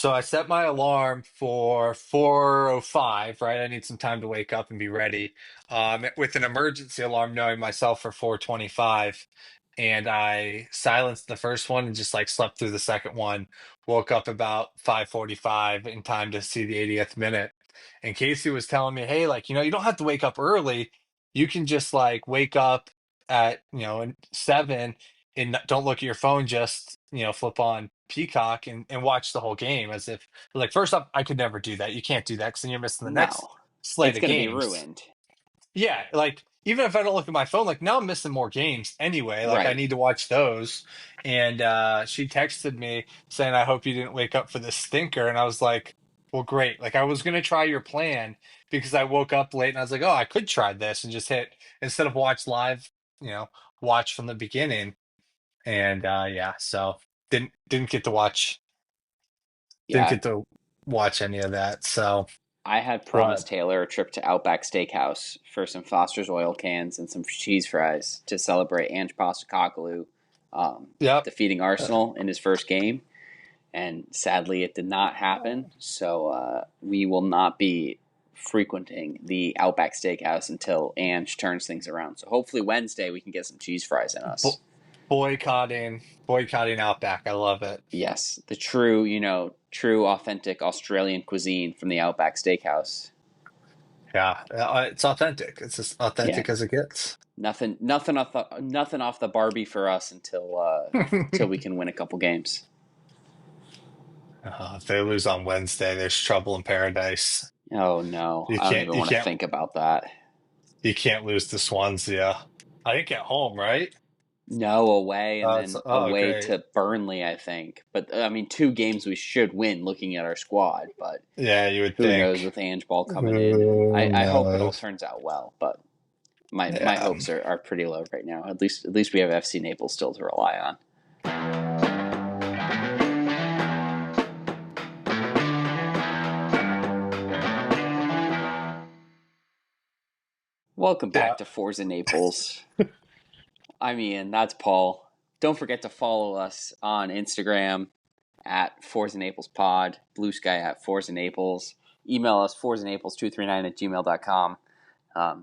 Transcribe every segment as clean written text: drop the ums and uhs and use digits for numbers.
So I set my alarm for 4:05, right? I need some time to wake up and be ready. With an emergency alarm knowing myself for 4:25. And I silenced the first one and just like slept through the second one. Woke up about 5:45 in time to see the 80th minute. And Casey was telling me, hey, like, you don't have to wake up early. You can just like wake up at, 7 and don't look at your phone, just flip on Peacock and watch the whole game. As if, like, first off, I could never do that. You can't do that because then you're missing the next No, slate it's of going to be games. ruined. Yeah, like, even if I don't look at my phone, like, now I'm missing more games anyway. Like, I Right. need to watch those. And she texted me saying, I hope you didn't wake up for this stinker. And I was like, well, great. Like, I was gonna try your plan because I woke up late and I was like, oh, I could try this and just hit, instead of watch live, you know watch from the beginning. And yeah, so didn't get to didn't Yeah, get to watch any of that. So, I had but promised Taylor a trip to Outback Steakhouse for some Foster's oil cans and some cheese fries to celebrate Ange Postecoglou yep. defeating Uh, Arsenal in his first game. And sadly, it did not happen. So we will not be frequenting the Outback Steakhouse until Ange turns things around. So hopefully Wednesday we can get some cheese fries in us. bo- boycotting Outback. I love it. Yes, the true, true authentic Australian cuisine from the Outback Steakhouse. Yeah, it's authentic. It's as Yeah, authentic as it gets. nothing off the Barbie for us until we can win a couple games. If they lose on Wednesday, there's trouble in paradise. Oh no, You I don't can't, even you want to can't, think about that. you can't lose to Swansea. I think at home, right? No, away and It's then oh away great. to Burnley, I think. But I mean, two games we should win looking at our squad. But Yeah, you would who knows think. with Ange Ball coming in, and Who I hope it all knows? turns out well. But my Yeah. hopes are pretty low right now. At least we have FC Naples still to rely on. Welcome Yeah. back to Forza Naples. I'm Ian. That's Paul. Don't forget to follow us on Instagram at ForzaNaplesPod, Bluesky at ForzaNaples. Email us ForzaNaples239 at gmail.com.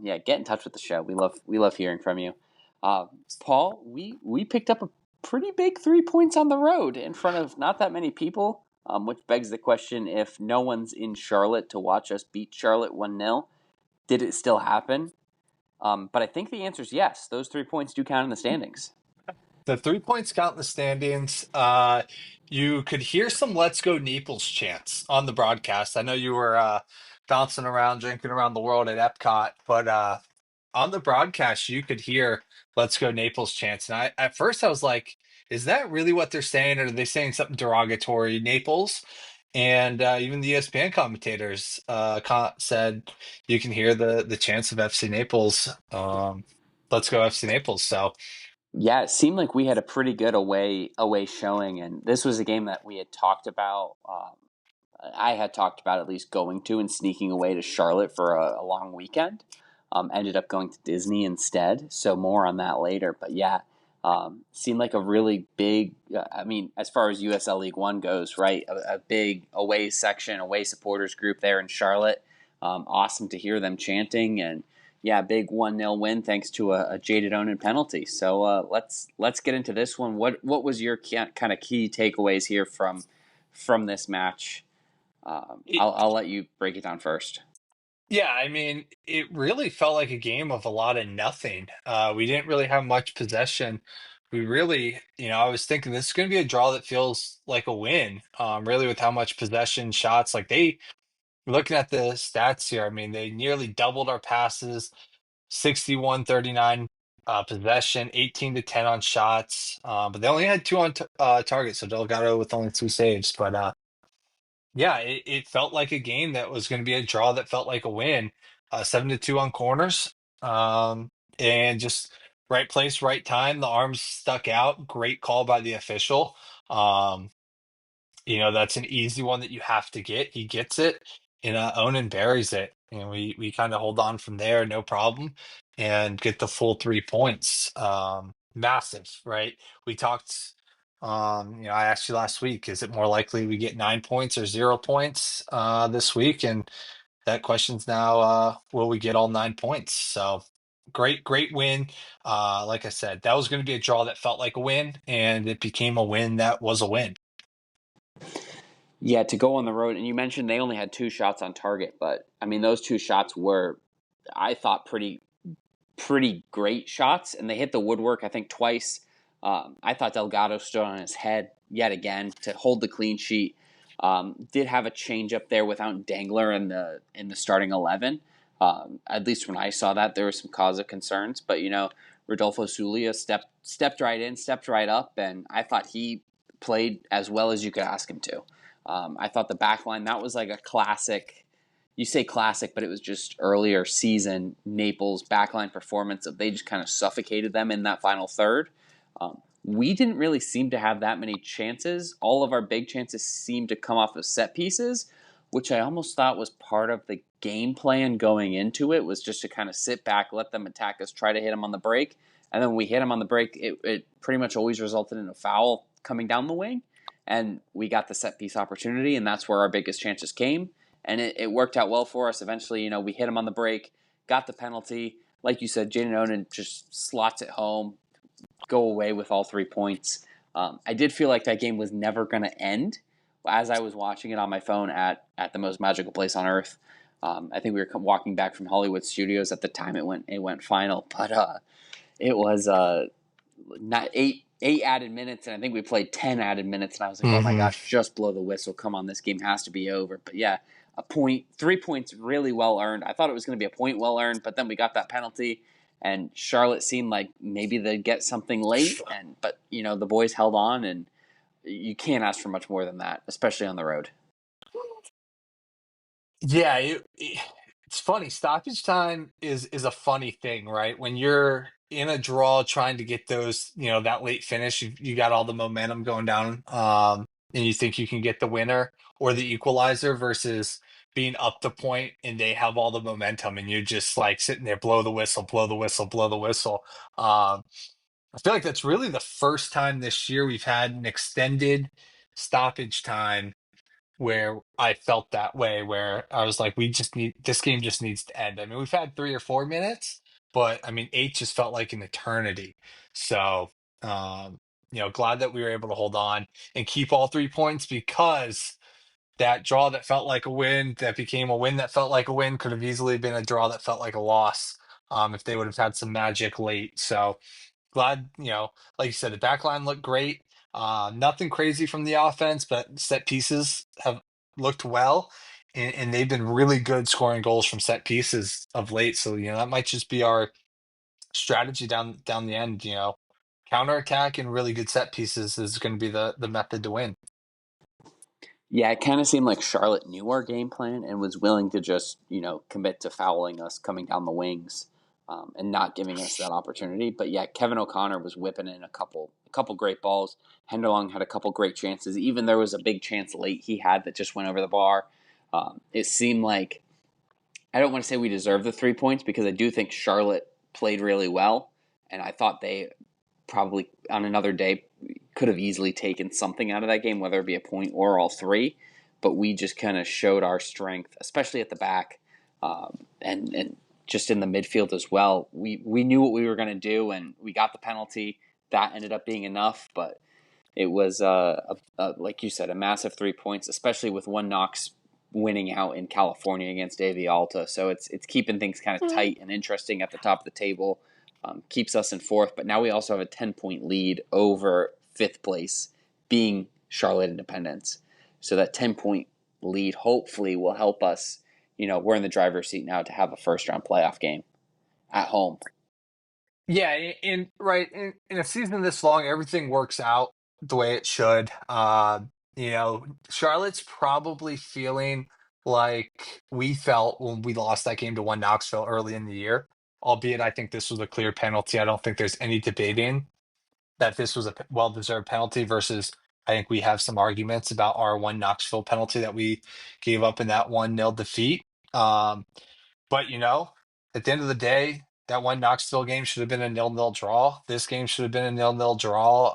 Yeah, get in touch with the show. We love hearing from you. Paul, we picked up a pretty big 3 points on the road in front of not that many people, which begs the question: if no one's in Charlotte to watch us beat Charlotte 1-0, did it still happen? But I think the answer is yes. Those 3 points do count in the standings. The 3 points count in the standings. You could hear some "Let's Go Naples" chants on the broadcast. I know you were bouncing around, drinking around the world at Epcot, but on the broadcast, you could hear "Let's Go Naples" chants. And at first, I was like, "Is that really what they're saying, or are they saying something derogatory?" Naples, and even the ESPN commentators said you can hear the chants of FC Naples. Let's go FC Naples. So. Yeah, it seemed like we had a pretty good away showing, and this was a game that we had talked about. I had talked about at least going to and sneaking away to Charlotte for a long weekend. Ended up going to Disney instead, so more on that later. But yeah, seemed like a really big. I mean, as far as USL League One goes, right, a big away section, away supporters group there in Charlotte. Awesome to hear them chanting, and yeah, big 1-0 win thanks to a Jaded Onan penalty. So let's get into this one. What was your kind of key takeaways here from this match? I'll let you break it down first. Yeah, I mean, it really felt like a game of a lot of nothing. We didn't really have much possession. We really, I was thinking this is going to be a draw that feels like a win. Really, with how much possession, shots, like looking at the stats here, I mean, they nearly doubled our passes, 61-39 possession, 18 to 10 on shots. But they only had two on target, so Delgado with only two saves. But yeah, it felt like a game that was going to be a draw that felt like a win. 7-2 on corners. And just right place, right time. The arms stuck out. Great call by the official. Um, that's an easy one that you have to get. He gets it, and Onan buries it. We kind of hold on from there, no problem, and get the full 3 points. Massive, right? We talked. I asked you last week, is it more likely we get 9 points or 0 points this week? And that question's now, will we get all 9 points? So great win. Like I said, that was going to be a draw that felt like a win, and it became a win that was a win. Yeah, to go on the road, and you mentioned they only had 2 shots on target, but I mean those 2 shots were, I thought, pretty great shots, and they hit the woodwork, I think, twice. I thought Delgado stood on his head yet again to hold the clean sheet. Did have a change up there without Dangler in the starting 11. At least when I saw that, there was some cause of concerns. But Rodolfo Zulia stepped right in, stepped right up, and I thought he played as well as you could ask him to. I thought the back line, that was like a classic. You say classic, but it was just earlier season Naples backline performance of they just kind of suffocated them in that final third. We didn't really seem to have that many chances. All of our big chances seemed to come off of set pieces, which I almost thought was part of the game plan going into it, was just to kind of sit back, let them attack us, try to hit them on the break. And then when we hit them on the break, it pretty much always resulted in a foul coming down the wing. And we got the set piece opportunity, and that's where our biggest chances came. And it worked out well for us. Eventually, we hit him on the break, got the penalty. Like you said, Jaden Onen just slots it home, go away with all 3 points. I did feel like that game was never going to end as I was watching it on my phone at the most magical place on earth. I think we were walking back from Hollywood Studios at the time it went final, but it was not eight added minutes, and I think we played 10 added minutes, and I was like, oh my Hmm. gosh, just blow the whistle. Come on, this game has to be over. But yeah, a point, 3 points really well earned. I thought it was going to be a point well earned, but then we got that penalty, and Charlotte seemed like maybe they'd get something late, but the boys held on, and you can't ask for much more than that, especially on the road. Yeah, it's funny. Stoppage time is a funny thing, right? When you're in a draw trying to get those, that late finish, you got all the momentum going down, and you think you can get the winner or the equalizer versus being up the point and they have all the momentum and you're just like sitting there, blow the whistle, blow the whistle, blow the whistle. I feel like that's really the first time this year we've had an extended stoppage time where I felt that way, where I was like, we just need this game just needs to end. I mean, we've had 3 or 4 minutes, but I mean, eight just felt like an eternity. So, glad that we were able to hold on and keep all 3 points because that draw that felt like a win, that became a win that felt like a win, could have easily been a draw that felt like a loss, if they would have had some magic late. So, glad, like you said, the back line looked great. Nothing crazy from the offense, but set pieces have looked well, and they've been really good scoring goals from set pieces of late. So, that might just be our strategy down the end. Counterattack and really good set pieces is going to be the method to win. Yeah, it kind of seemed like Charlotte knew our game plan and was willing to just, commit to fouling us coming down the wings, and not giving us that opportunity. But yeah, Kevin O'Connor was whipping in a couple great balls. Henderlong had a couple great chances. Even there was a big chance late he had that just went over the bar. It seemed like, I don't want to say we deserve the 3 points, because I do think Charlotte played really well, and I thought they probably on another day could have easily taken something out of that game, whether it be a point or all three. But we just kind of showed our strength, especially at the back, and just in the midfield as well. We knew what we were going to do, and we got the penalty. That ended up being enough, but it was, like you said, a massive 3 points, especially with one Knox winning out in California against AV Alta. So it's keeping things kind of tight and interesting at the top of the table. Keeps us in fourth, but now we also have a 10-point lead over fifth place, being Charlotte Independence. So that 10-point lead hopefully will help us. We're in the driver's seat now to have a first round playoff game at home. Yeah, right in a season this long, everything works out the way it should. Charlotte's probably feeling like we felt when we lost that game to one Knoxville early in the year. Albeit, I think this was a clear penalty. I don't think there's any debating that this was a well-deserved penalty. Versus, I think we have some arguments about our one Knoxville penalty that we gave up in that 1-0 defeat. But at the end of the day, that one Knoxville game should have been a nil-nil draw. This game should have been a nil-nil draw,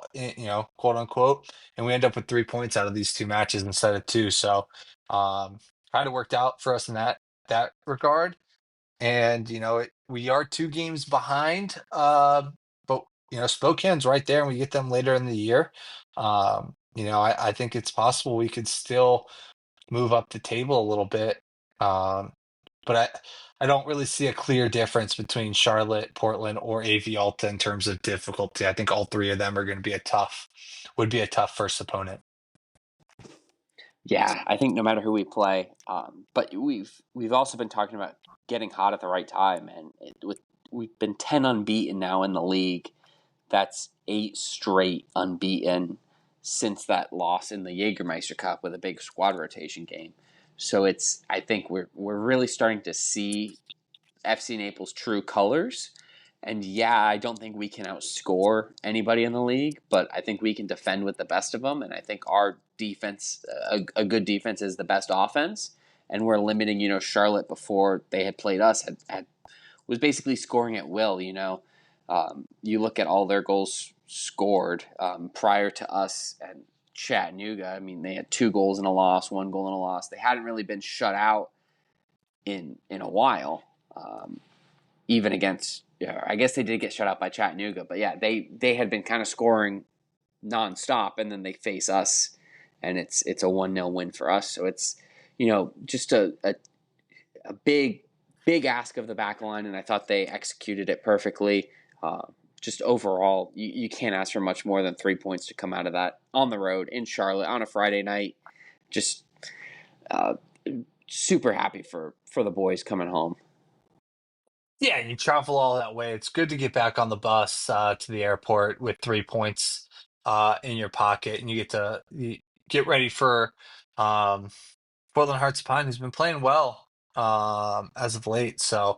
quote unquote. And we end up with 3 points out of these two matches instead of two. So kind of worked out for us in that regard. And we are 2 games behind, but Spokane's right there, and we get them later in the year. I think it's possible we could still move up the table a little bit. Um, but I don't really see a clear difference between Charlotte, Portland, or AV Alta in terms of difficulty. I think all three of them are going to be would be a tough first opponent. Yeah, I think no matter who we play, but we've also been talking about getting hot at the right time, and we've been 10 unbeaten now in the league. That's 8 straight unbeaten since that loss in the Jägermeister Cup with a big squad rotation game. So I think we're really starting to see FC Naples' true colors. And yeah, I don't think we can outscore anybody in the league, but I think we can defend with the best of them. And I think our defense, a good defense, is the best offense. And we're limiting, Charlotte before they had played us was basically scoring at will. You look at all their goals scored prior to us and Chattanooga. I mean, they had 2 goals and a loss, 1 goal and a loss. They hadn't really been shut out in a while. Even against, I guess they did get shut out by Chattanooga, but yeah, they had been kind of scoring nonstop, and then they face us, and it's a 1-0 win for us. So it's just a big ask of the back line, and I thought they executed it perfectly. Just overall, you can't ask for much more than 3 points to come out of that on the road in Charlotte on a Friday night. Just super happy for the boys coming home. Yeah, you travel all that way. It's good to get back on the bus to the airport with 3 points in your pocket, and you get ready for um, Portland Hearts of Pine, who's been playing well as of late. So,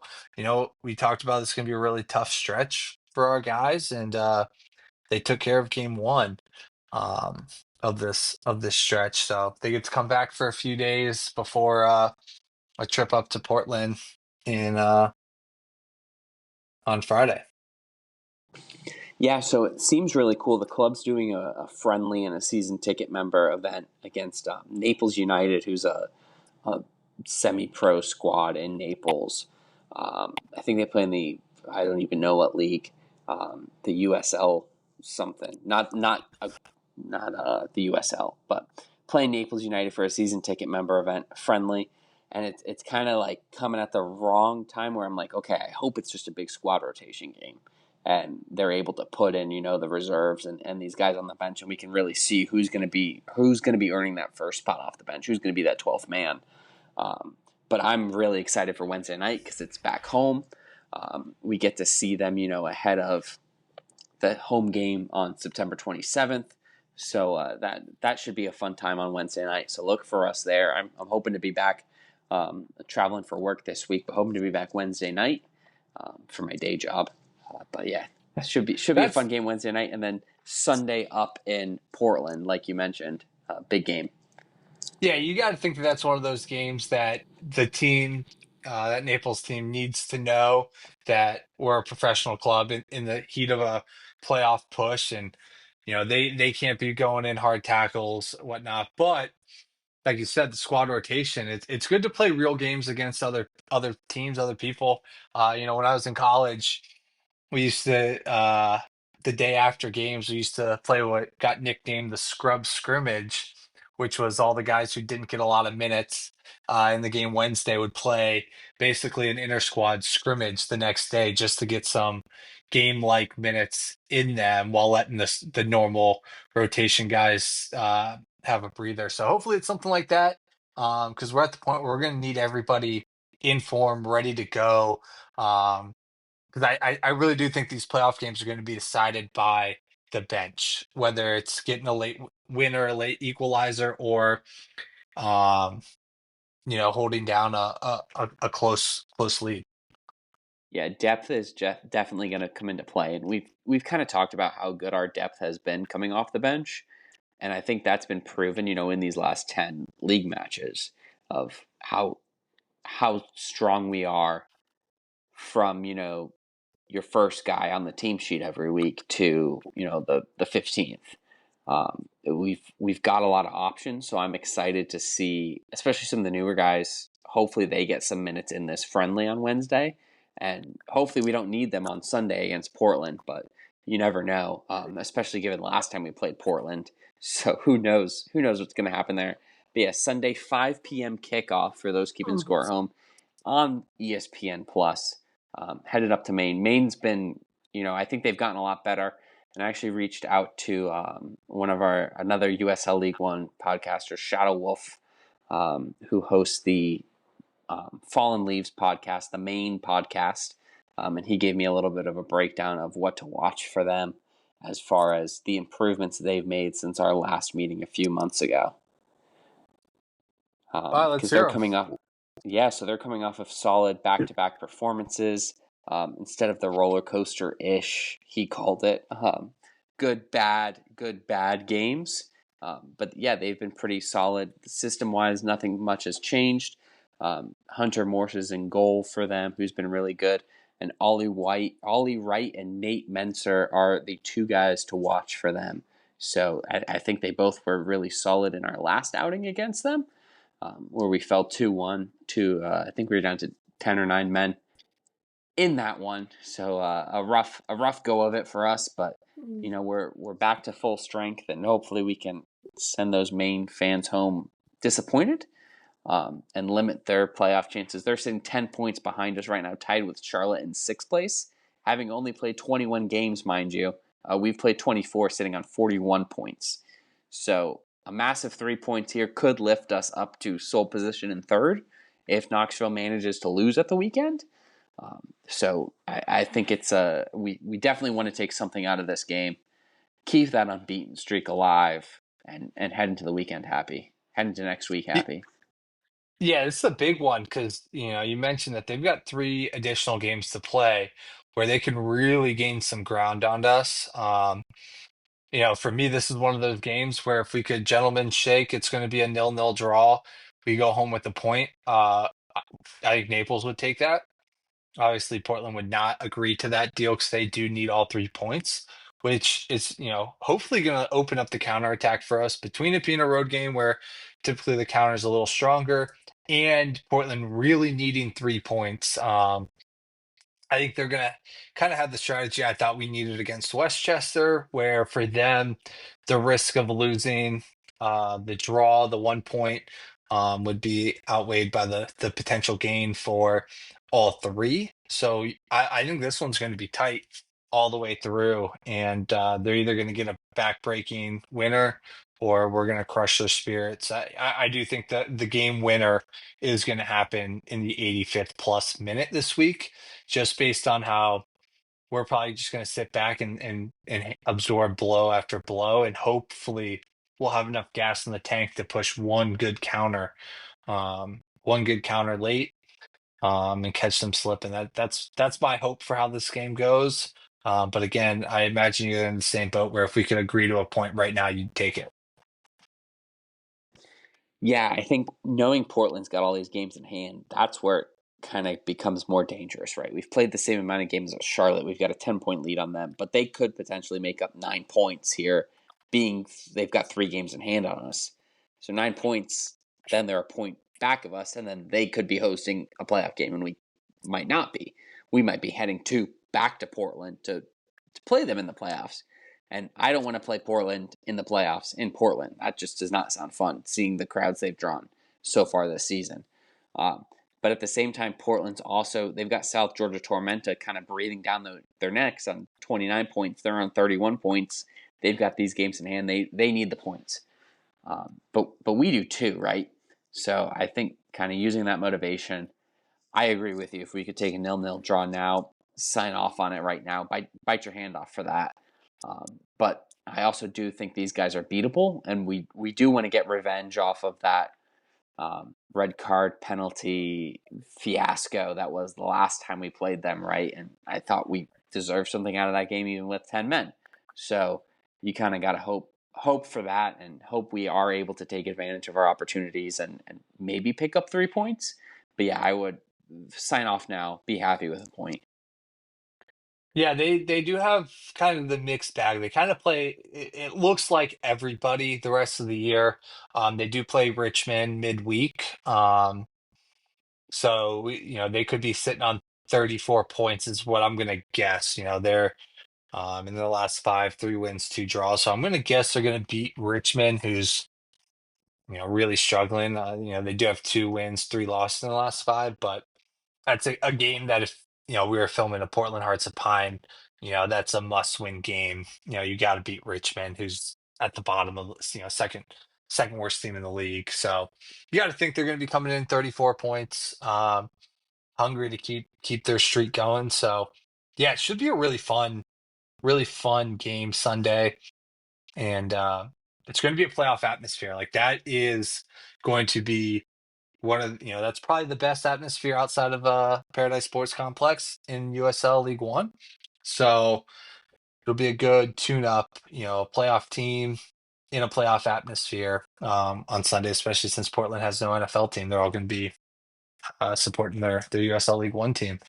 we talked about this going to be a really tough stretch for our guys, and they took care of game one um, of this stretch. So they get to come back for a few days before a trip up to Portland in on Friday. Yeah, so it seems really cool. The club's doing a friendly and a season ticket member event against Naples United, who's a semi-pro squad in Naples. I think they play in I don't even know what league, the USL something. Not the USL, but playing Naples United for a season ticket member event, friendly. And it's kind of like coming at the wrong time where I'm like, okay, I hope it's just a big squad rotation game. And they're able to put in, the reserves and these guys on the bench, and we can really see who's going to be earning that first spot off the bench, who's going to be that 12th man. But I'm really excited for Wednesday night because it's back home. We get to see them, ahead of the home game on September 27th. So that should be a fun time on Wednesday night. So look for us there. I'm hoping to be back traveling for work this week, but hoping to be back Wednesday night for my day job. But yeah, should be a fun game Wednesday night, and then Sunday up in Portland, like you mentioned, big game. Yeah, you got to think that that's one of those games that that Naples team needs to know that we're a professional club in the heat of a playoff push, and they can't be going in hard tackles, whatnot. But like you said, the squad rotation, it's good to play real games against other teams, other people. When I was in college, we used to the day after games, we used to play what got nicknamed the scrub scrimmage, which was all the guys who didn't get a lot of minutes in the game Wednesday would play basically an inter squad scrimmage the next day just to get some game like minutes in them while letting the normal rotation guys have a breather. So hopefully it's something like that because we're at the point where we're going to need everybody in form, ready to go. Because I really do think these playoff games are going to be decided by the bench, whether it's getting a late winner, a late equalizer, or um, holding down a close lead. Yeah, depth is definitely going to come into play, and we've kind of talked about how good our depth has been coming off the bench, and I think that's been proven, in these last 10 league matches of how strong we are from your first guy on the team sheet every week to, the 15th. We've got a lot of options, so I'm excited to see, especially some of the newer guys. Hopefully, they get some minutes in this friendly on Wednesday, and hopefully, we don't need them on Sunday against Portland. But you never know, especially given last time we played Portland. So who knows? Who knows what's going to happen there? But yeah, Sunday 5 p.m. kickoff for those keeping score at home on ESPN Plus. Headed up to Maine. Maine's been, I think they've gotten a lot better. And I actually reached out to another USL League One podcaster, Shadow Wolf, who hosts the Fallen Leaves podcast, the main podcast, and he gave me a little bit of a breakdown of what to watch for them as far as the improvements they've made since our last meeting a few months ago. Let's Because they're hear 'em. coming off, yeah, so they're coming off of solid back-to-back performances. Instead of the roller coaster-ish, he called it, good bad games. But yeah, they've been pretty solid system-wise. Nothing much has changed. Hunter Morse is in goal for them, who's been really good. And Ollie Wright, and Nate Menser are the two guys to watch for them. So I think they both were really solid in our last outing against them, where we fell 2-1 to, I think we were down to 10 or 9 men in that one. So a rough go of it for us, but we're back to full strength, and hopefully we can send those Maine fans home disappointed, and limit their playoff chances. They're sitting 10 points behind us right now, tied with Charlotte in 6th place, having only played 21 games, mind you. We've played 24, sitting on 41 points. So a massive 3 points here could lift us up to sole position in 3rd if Knoxville manages to lose at the weekend. So I think it's we definitely want to take something out of this game, keep that unbeaten streak alive, and head into the weekend happy, head into next week Y- happy. Yeah, it's a big one because you mentioned that they've got 3 additional games to play where they can really gain some ground on us. For me, this is one of those games where if we could gentlemen shake, it's going to be a 0-0 draw. We go home with a point. I think Naples would take that. Obviously, Portland would not agree to that deal because they do need all 3 points, which is, hopefully going to open up the counterattack for us between it being a road game where typically the counter is a little stronger and Portland really needing 3 points. I think they're going to kind of have the strategy I thought we needed against Westchester, where for them, the risk of losing the draw, the 1 point, would be outweighed by the potential gain for all 3. So I think this one's going to be tight all the way through, and they're either going to get a back-breaking winner or we're going to crush their spirits. I do think that the game winner is going to happen in the 85th plus minute this week, just based on how we're probably just going to sit back and absorb blow after blow, and hopefully we'll have enough gas in the tank to push one good counter late, and catch them slipping. That's my hope for how this game goes. But again, I imagine you're in the same boat where if we could agree to a point right now, you'd take it. Yeah, I think knowing Portland's got all these games in hand, that's where it kind of becomes more dangerous, right? We've played the same amount of games as Charlotte. We've got a 10-point lead on them, but they could potentially make up 9 points here, being they've got 3 games in hand on us. So 9 points, then they're a point back of us, and then they could be hosting a playoff game, and we might not be. We might be heading back to Portland to play them in the playoffs. And I don't want to play Portland in the playoffs in Portland. That just does not sound fun, seeing the crowds they've drawn so far this season. But at the same time, Portland's also, they've got South Georgia Tormenta kind of breathing down their necks on 29 points. They're on 31 points. They've got these games in hand. They need the points. But we do too, right? So I think kind of using that motivation, I agree with you. If we could take a 0-0 draw now, sign off on it right now, bite your hand off for that. But I also do think these guys are beatable, and we do want to get revenge off of that red card penalty fiasco that was the last time we played them, right? And I thought we deserved something out of that game, even with 10 men. So you kind of got to hope for that, and hope we are able to take advantage of our opportunities and maybe pick up 3 points. But yeah, I would sign off now, be happy with a point. Yeah, they do have kind of the mixed bag. They kind of play. It looks like everybody the rest of the year. They do play Richmond midweek. So they could be sitting on 34 points is what I'm gonna guess. They're in the last five, 3 wins, 2 draws. So I'm gonna guess they're gonna beat Richmond, who's really struggling. They do have 2 wins, 3 losses in the last five, but that's a game that if we were filming a Portland Hearts of Pine, that's a must-win game. You got to beat Richmond, who's at the bottom of second worst team in the league. So you got to think they're going to be coming in 34 points, hungry to keep their streak going. So yeah, it should be a really fun game Sunday, and it's going to be a playoff atmosphere. Like that is going to be one of that's probably the best atmosphere outside of Paradise Sports Complex in USL League One. So it'll be a good tune-up, playoff team in a playoff atmosphere on Sunday, especially since Portland has no NFL team. They're all going to be supporting their USL League One team.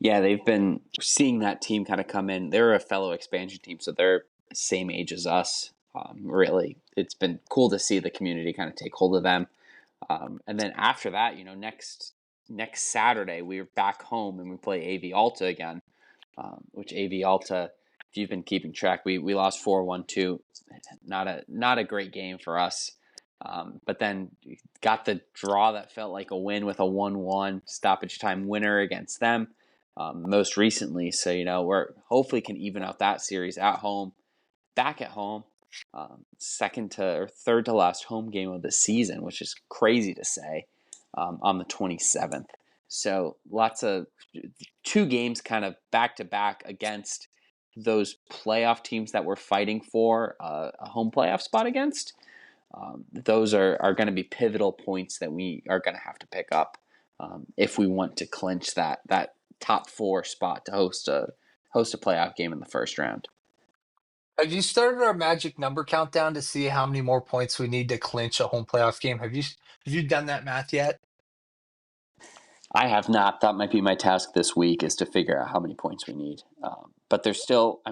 Yeah, they've been seeing that team kind of come in. They're a fellow expansion team, so they're same age as us. Really, it's been cool to see the community kind of take hold of them. And then after that, next Saturday we're back home and we play AV Alta again. Which AV Alta, if you've been keeping track, we lost 4-1-2. Not a great game for us. But then got the draw that felt like a win with a 1-1 stoppage time winner against them most recently. So we're hopefully can even out that series at home, back at home. Second to or third to last home game of the season, which is crazy to say, on the 27th. So lots of 2 games kind of back to back against those playoff teams that we're fighting for a home playoff spot against. Those are going to be pivotal points that we are going to have to pick up if we want to clinch that top 4 spot to host a playoff game in the first round. Have you started our magic number countdown to see how many more points we need to clinch a home playoff game? Have you done that math yet? I have not. That might be my task this week is to figure out how many points we need. But there's still,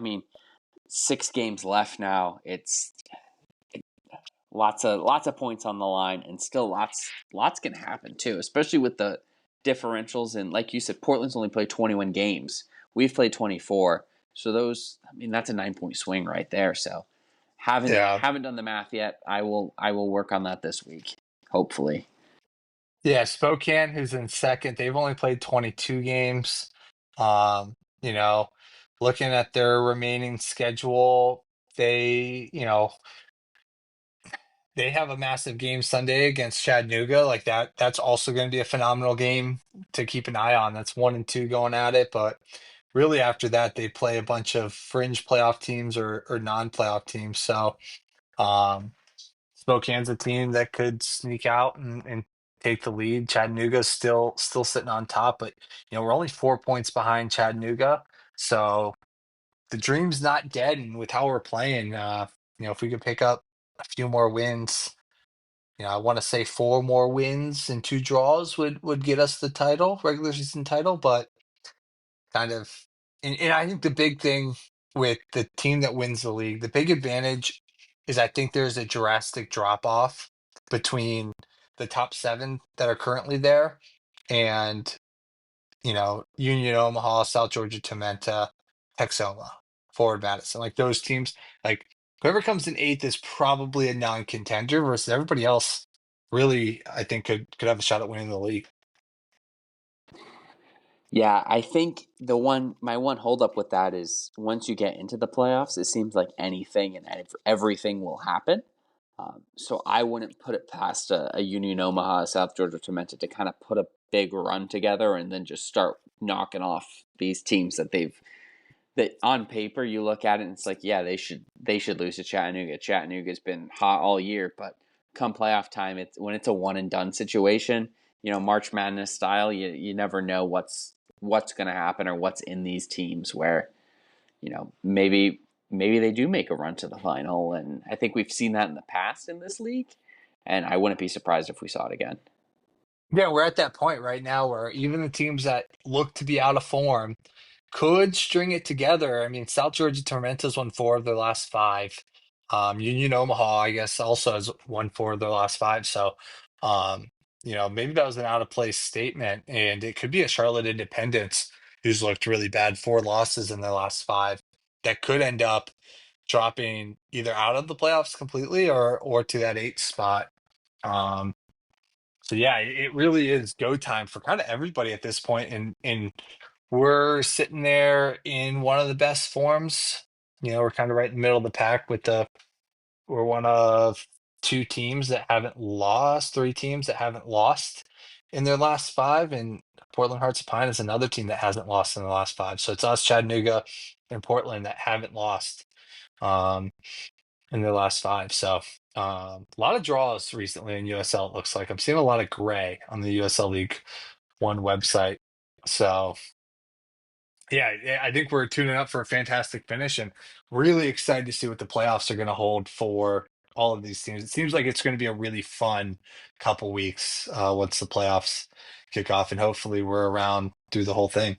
6 games left now. It's lots of points on the line, and still lots can happen too, especially with the differentials. And like you said, Portland's only played 21 games. We've played 24. So that's a 9-point swing right there. So haven't Yeah. haven't done the math yet. I will work on that this week, hopefully. Yeah, Spokane, who's in second, they've only played 22 games. Um, you know, Looking at their remaining schedule, they have a massive game Sunday against Chattanooga. Like that's also going to be a phenomenal game to keep an eye on. That's 1 and 2 going at it, but really after that, they play a bunch of fringe playoff teams or non-playoff teams. So, um, Spokane's a team that could sneak out and take the lead. Chattanooga's still sitting on top, but we're only 4 points behind Chattanooga. So the dream's not dead, and with how we're playing, if we could pick up a few more wins, I want to say 4 more wins and 2 draws would get us the regular season title, but kind of, and I think the big thing with the team that wins the league, the big advantage is I think there's a drastic drop off between the top 7 that are currently there and Union Omaha, South Georgia, Tomenta, Texoma, Forward Madison, like those teams. Like whoever comes in eighth is probably a non-contender versus everybody else. Really, I think could have a shot at winning the league. Yeah, I think my one holdup with that is once you get into the playoffs, it seems like anything and everything will happen. So I wouldn't put it past a Union Omaha, South Georgia Tormenta to kind of put a big run together and then just start knocking off these teams that on paper you look at it and it's like, yeah, they should lose to Chattanooga. Chattanooga's been hot all year, but come playoff time, when it's a one and done situation, March Madness style, you never know what's going to happen or what's in these teams where maybe they do make a run to the final, and I think we've seen that in the past in this league, and I wouldn't be surprised if we saw it again. Yeah, we're at that point right now where even the teams that look to be out of form could string it together. I mean, South Georgia Tormento's won four of their last five. Union Omaha, I guess, also has won four of their last five. So, um, maybe that was an out of place statement, and it could be a Charlotte Independence who's looked really bad, four losses in their last five, that could end up dropping either out of the playoffs completely or to that eighth spot. Um, so yeah, it really is go time for kind of everybody at this point, and we're sitting there in one of the best forms. We're kind of right in the middle of the pack we're one of two teams that haven't lost, three teams that haven't lost in their last five, and Portland Hearts of Pine is another team that hasn't lost in the last five. So it's us, Chattanooga, and Portland that haven't lost. Um, in their last five. So a lot of draws recently in USL, it looks like. I'm seeing a lot of gray on the USL League One website. So yeah, I think we're tuning up for a fantastic finish and really excited to see what the playoffs are going to hold for all of these teams. It seems like it's going to be a really fun couple weeks once the playoffs kick off, and hopefully we're around through the whole thing.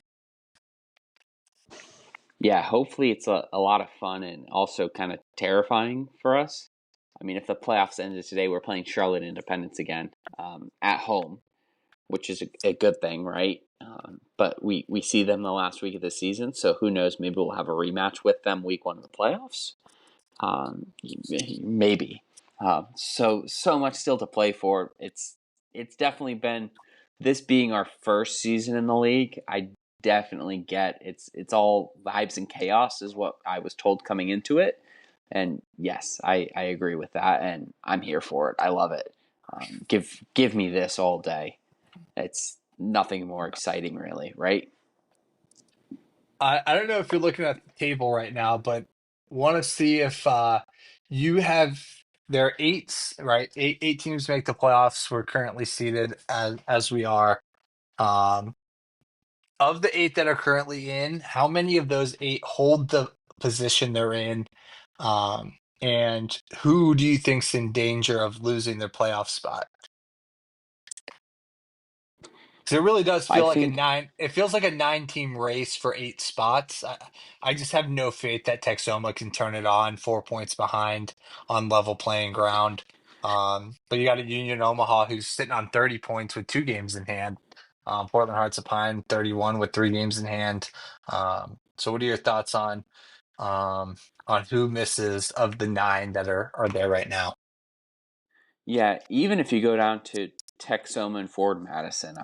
Yeah, hopefully it's a lot of fun and also kind of terrifying for us. I mean, if the playoffs ended today, we're playing Charlotte Independence again at home, which is a good thing, right? But we see them the last week of the season, so who knows? Maybe we'll have a rematch with them week one of the playoffs. Maybe. So much still to play for. It's definitely been this being our first season in the league. I definitely get it's all vibes and chaos is what I was told coming into it, and yes, I agree with that, and I'm here for it. I love it. Give me this all day. It's nothing more exciting, really, right? I don't know if you're looking at the table right now, but want to see if you have there are eight, right? Eight teams make the playoffs. We're currently seated as we are. Um, of the eight that are currently in, how many of those eight hold the position they're in? And who do you think's in danger of losing their playoff spot? So it really does I feel like a think nine. It feels like a nine-team race for eight spots. I just have no faith that Texoma can turn it on 4 points behind on level playing ground. But you got a Union Omaha who's sitting on 30 points with two games in hand. Portland Hearts of Pine 31 with three games in hand. So what are your thoughts on who misses of the nine that are there right now? yeah. Even if you go down to Texoma and Ford Madison,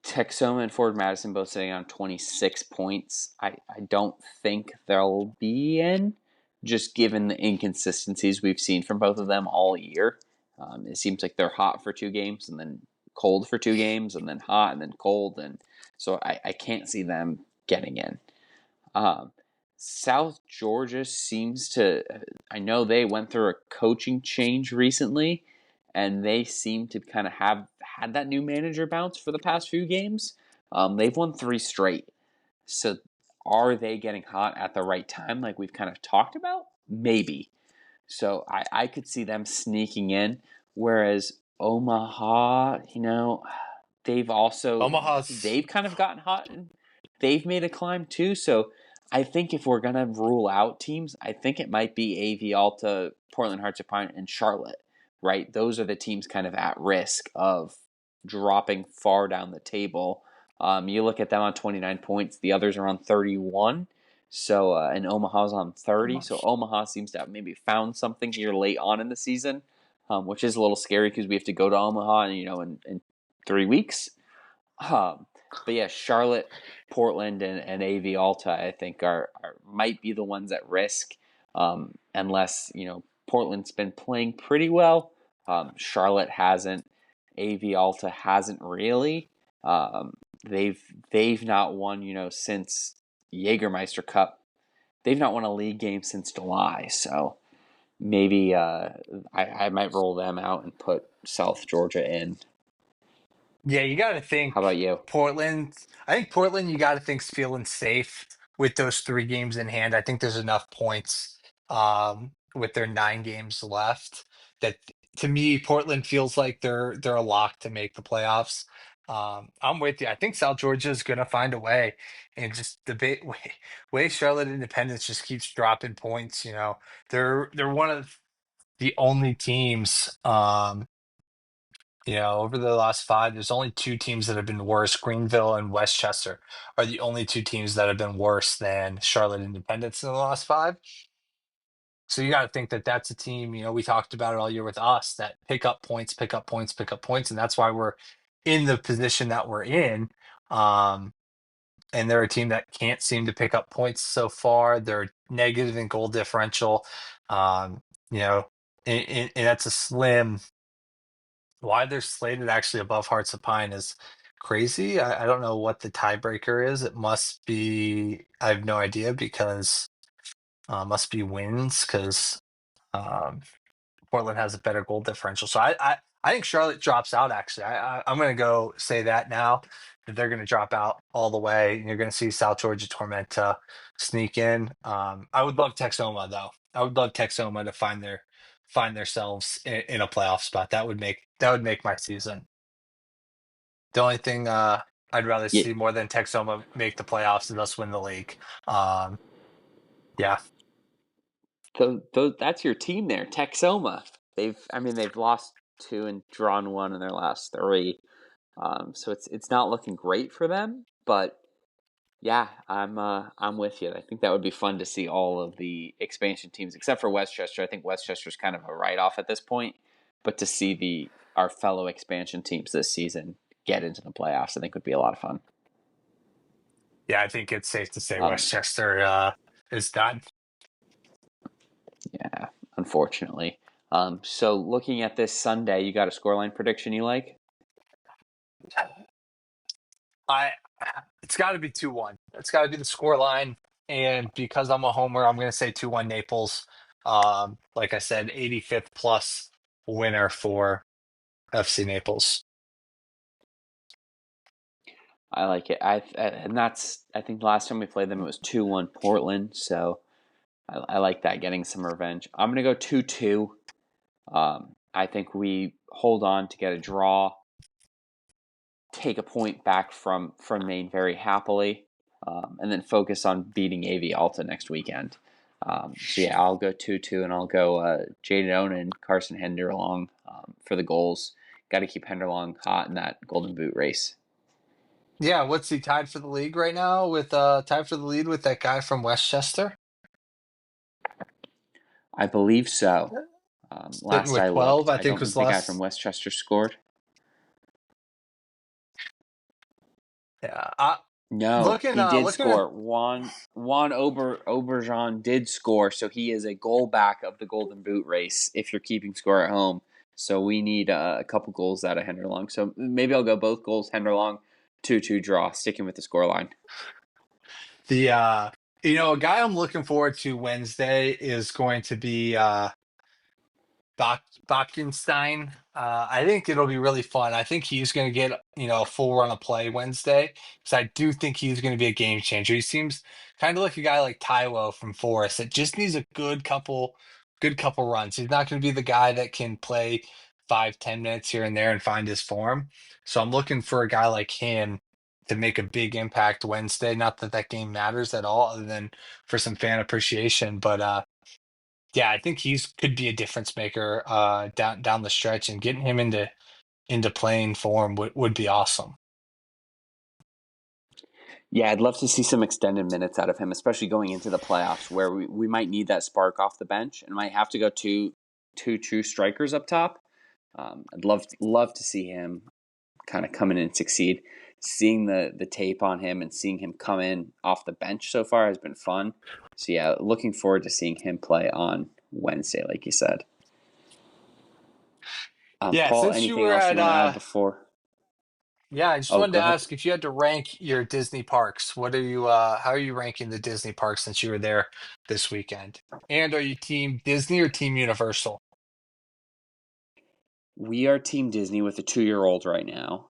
Texoma and Ford Madison both sitting on 26 points. I don't think they'll be in, just given the inconsistencies we've seen from both of them all year. It seems like they're hot for two games and then cold for two games and then hot and then cold. And so I can't see them getting in. Um, South Georgia seems to, I know they went through a coaching change recently, and they seem to kind of have had that new manager bounce for the past few games. They've won three straight. So are they getting hot at the right time, like we've kind of talked about? Maybe. So I could see them sneaking in. Whereas Omaha, they've also Omaha's they've kind of gotten hot and they've made a climb too. So I think if we're gonna rule out teams, I think it might be AV Alta, Portland Hearts of Pine, and Charlotte. Right, those are the teams kind of at risk of dropping far down the table. You look at them on 29 points; the others are on 31. So and Omaha's on 30. So Omaha seems to have maybe found something here late on in the season, which is a little scary because we have to go to Omaha, in 3 weeks. Um, but yeah, Charlotte, Portland, and AV Alta, I think might be the ones at risk, unless Portland's been playing pretty well. Charlotte hasn't. AV Alta hasn't really. Um, they've not won since Jägermeister Cup. They've not won a league game since July, so maybe I might roll them out and put South Georgia in. Yeah, you got to How think about you? Portland. I think Portland, you got to think's feeling safe with those three games in hand. I think there's enough points with their nine games left that to me, Portland feels like they're a lock to make the playoffs. I'm with you. I think South Georgia is going to find a way, and just the way Charlotte Independence just keeps dropping points. They're one of the only teams. Over the last five, there's only two teams that have been worse. Greenville and Westchester are the only two teams that have been worse than Charlotte Independence in the last five. So you got to think that that's a team, we talked about it all year with us, that pick up points, pick up points, pick up points. And that's why we're in the position that we're in. Um, and they're a team that can't seem to pick up points so far. They're negative in goal differential. Um, you know, and that's a slim. Why they're slated actually above Hearts of Pine is crazy. I don't know what the tiebreaker is. It must be, I have no idea because must be wins because um, Portland has a better goal differential. So I think Charlotte drops out. Actually, I'm going to go say that now that they're going to drop out all the way. And you're going to see South Georgia Tormenta sneak in. I would love Texoma though. I would love Texoma to find themselves in a playoff spot. That would make my season. The only thing I'd rather Yeah, see more than Texoma make the playoffs is us win the league. Um, yeah, so that's your team there, Texoma. They've lost two and drawn one in their last three. So it's not looking great for them, but yeah, I'm with you. I think that would be fun to see all of the expansion teams, except for Westchester. I think Westchester's kind of a write off at this point, but to see the our fellow expansion teams this season get into the playoffs, I think would be a lot of fun. yeah, I think it's safe to say Um, Westchester is done. yeah, unfortunately. So looking at this Sunday, you got a scoreline prediction you like? I It's got to be 2-1. It's got to be the score line. And because I'm a homer, I'm going to say 2-1 Naples. Like I said, 85th plus winner for FC Naples. I like it. And that's I think the last time we played them it was 2-1 Portland, so I like that getting some revenge. I'm gonna go 2-2. I think we hold on to get a draw, take a point back from Maine very happily, and then focus on beating AV Alta next weekend. So yeah, I'll go 2-2, and I'll go Jaden Owen, Carson Henderlong for the goals. Got to keep Henderlong hot in that Golden Boot race. Yeah, what's he tied for the league right now with tied for the lead with that guy from Westchester? I believe so. Sitting Last with I 12, looked, I I think don't was think the guy from less. Westchester scored. Yeah. No, Looking he did looking at score. Juan Auberjon did score, so he is a goal back of the Golden Boot race. If you're keeping score at home, so we need a couple goals out of Henderlong. So maybe I'll go both goals Henderlong, 2-2 draw, sticking with the score line. the a guy I'm looking forward to Wednesday is going to be Bachkenstein. I think it'll be really fun. I think he's going to get, a full run of play Wednesday because I do think he's going to be a game changer. He seems kind of like a guy like Taiwo from Forest that just needs a good couple runs. He's not going to be the guy that can play 5-10 minutes here and there and find his form. So I'm looking for a guy like him to make a big impact Wednesday. Not that that game matters at all, other than for some fan appreciation, but yeah, I think he's could be a difference maker down the stretch, and getting him into playing form would be awesome. Yeah, I'd love to see some extended minutes out of him, especially going into the playoffs where we might need that spark off the bench and might have to go two true strikers up top. I'd love to see him kind of come in and succeed. Seeing the tape on him and seeing him come in off the bench so far has been fun. So yeah, looking forward to seeing him play on Wednesday, like you said. Yeah, Paul, since you anything were else you at want to add before? yeah, I just Oh, wanted go to ahead. ask if you had to rank your Disney parks, how are you ranking the Disney parks since you were there this weekend? And are you team Disney or team Universal? We are Team Disney with a 2-year-old right now.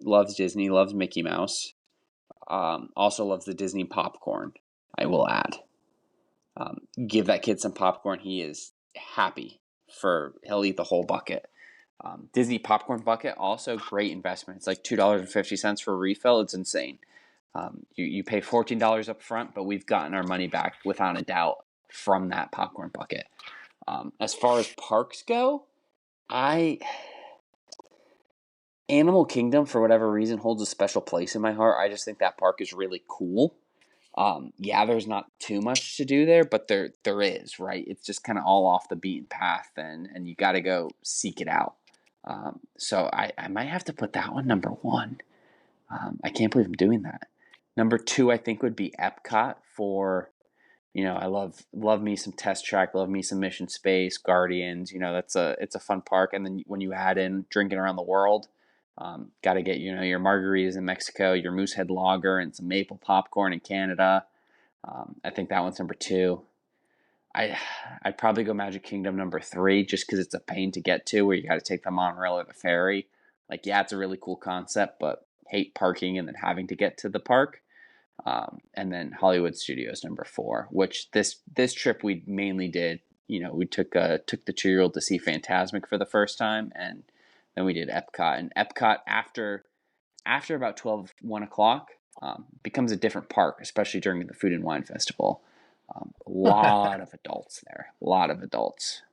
Loves Disney, loves Mickey Mouse. Also loves the Disney popcorn. I will add. Give that kid some popcorn. He is happy, for he'll eat the whole bucket. Disney popcorn bucket, also great investment. It's like $2.50 for a refill. It's insane. You pay $14 up front, but we've gotten our money back without a doubt from that popcorn bucket. As far as parks go, I Animal Kingdom, for whatever reason, holds a special place in my heart. I just think that park is really cool. Yeah, there's not too much to do there, but there is, right? It's just kind of all off the beaten path, and you got to go seek it out. So I might have to put that one number one. I can't believe I'm doing that. Number two, I think, would be Epcot for, I love me some Test Track, love me some Mission Space, Guardians. It's a fun park. And then when you add in drinking around the world, got to get your margaritas in Mexico, your Moosehead Lager, and some maple popcorn in Canada. I think that one's number two. I'd probably go Magic Kingdom number three, just because it's a pain to get to, where you got to take the monorail or the ferry. Like, yeah, it's a really cool concept, but hate parking and then having to get to the park. And then Hollywood Studios number four, which this trip we mainly did. We took the 2-year-old to see Fantasmic for the first time, and then we did Epcot. And Epcot after about 1 o'clock becomes a different park, especially during the Food and Wine Festival. A lot of adults there. A lot of adults.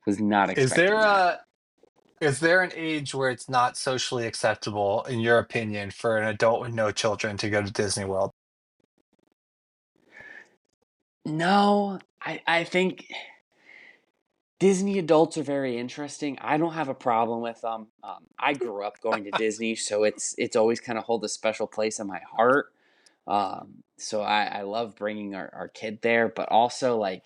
Was not Is there expecting that. a is there an age where it's not socially acceptable, in your opinion, for an adult with no children to go to Disney World? No, I think Disney adults are very interesting. I don't have a problem with them. I grew up going to Disney, so it's always kind of hold a special place in my heart. So I love bringing our kid there, but also like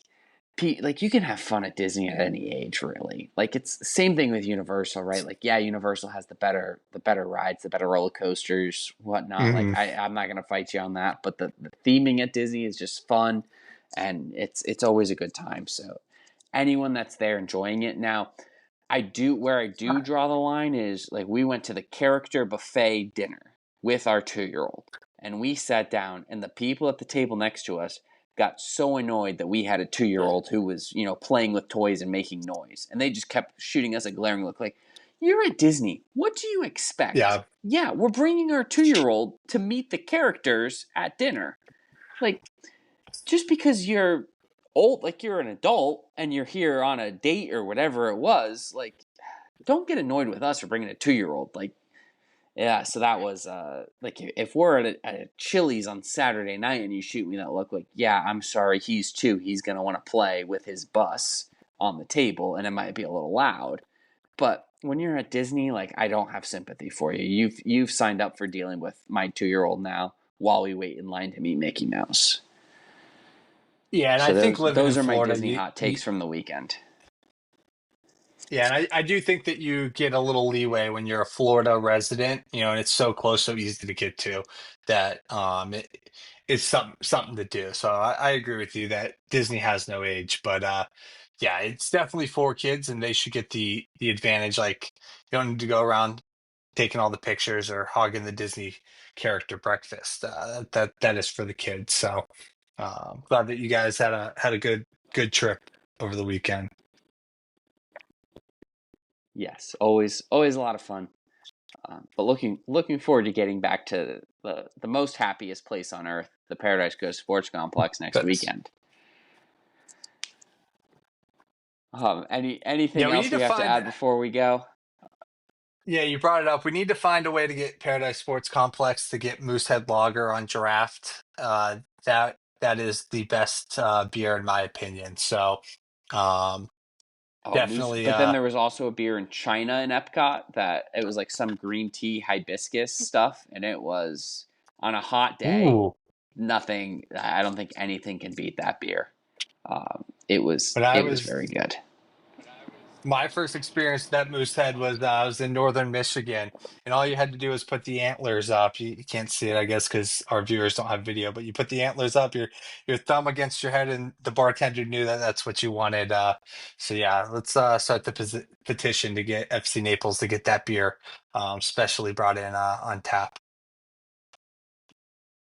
you can have fun at Disney at any age, really. Like, it's the same thing with Universal, right? Like, yeah, Universal has the better rides, the better roller coasters, whatnot. Like, Hmm. I'm not gonna fight you on that, but the theming at Disney is just fun, and it's always a good time. So anyone that's there enjoying it now, I do draw the line is, like, we went to the character buffet dinner with our 2-year-old, and we sat down, and the people at the table next to us got so annoyed that we had a 2-year-old who was, playing with toys and making noise. And they just kept shooting us a glaring look like, you're at Disney. What do you expect? Yeah. Yeah, we're bringing our 2-year-old to meet the characters at dinner. Like, just because you're old, like you're an adult and you're here on a date or whatever it was, like, don't get annoyed with us for bringing a 2-year-old. Like, yeah, so that was like, if we're at a Chili's on Saturday night and you shoot me that look, like, yeah, I'm sorry, he's two. He's gonna want to play with his bus on the table, and it might be a little loud. But when you're at Disney, like, I don't have sympathy for you. You've signed up for dealing with my 2-year-old now while we wait in line to meet Mickey Mouse. Yeah, and So I think those living in those are my Florida, Disney hot takes from the weekend. yeah, and I do think that you get a little leeway when you're a Florida resident, and it's so close, so easy to get to that it's something to do. So I agree with you that Disney has no age, but yeah, it's definitely for kids, and they should get the advantage. Like, you don't need to go around taking all the pictures or hogging the Disney character breakfast. That is for the kids. So glad that you guys had a good trip over the weekend. Yes, always a lot of fun. But looking forward to getting back to the most happiest place on earth, the Paradise Coast Sports Complex, next That's weekend. Anything Yeah, we else need we to have to find. add before we go? Yeah, you brought it up. We need to find a way to get Paradise Sports Complex to get Moosehead Lager on draft. That is the best beer in my opinion. So um, Oh, Moose! definitely. But then there was also a beer in China in Epcot that it was like some green tea hibiscus stuff, and it was on a hot day. Ooh, Nothing. I don't think anything can beat that beer. It was when I it was was very good. My first experience with that moose head was I was in northern Michigan, and all you had to do was put the antlers up. You can't see it, I guess, because our viewers don't have video. But you put the antlers up, your thumb against your head, and the bartender knew that that's what you wanted. So yeah, let's start the petition to get FC Naples to get that beer, specially brought in on tap.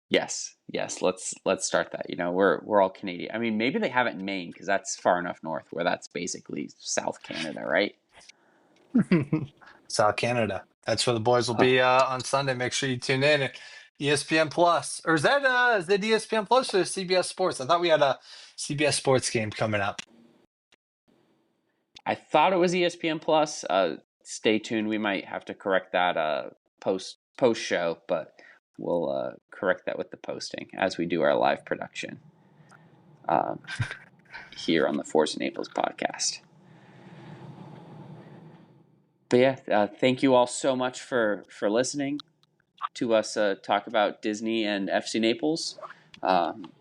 Yes, Yes, let's start that. We're all Canadian. I mean, maybe they have it in Maine because that's far enough north where that's basically South Canada, right? South Canada. That's where the boys will Oh, be on Sunday. Make sure you tune in. And ESPN Plus, or is that ESPN Plus or CBS Sports? I thought we had a CBS Sports game coming up. I thought it was ESPN Plus. Stay tuned. We might have to correct that post show, but we'll correct that with the posting as we do our live production here on the Forza Naples podcast. But yeah, thank you all so much for listening to us talk about Disney and FC Naples. Um,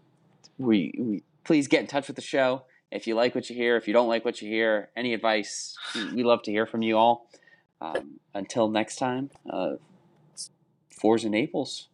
we please get in touch with the show if you like what you hear. If you don't like what you hear, any advice, we love to hear from you all. Until next time, Forza Naples.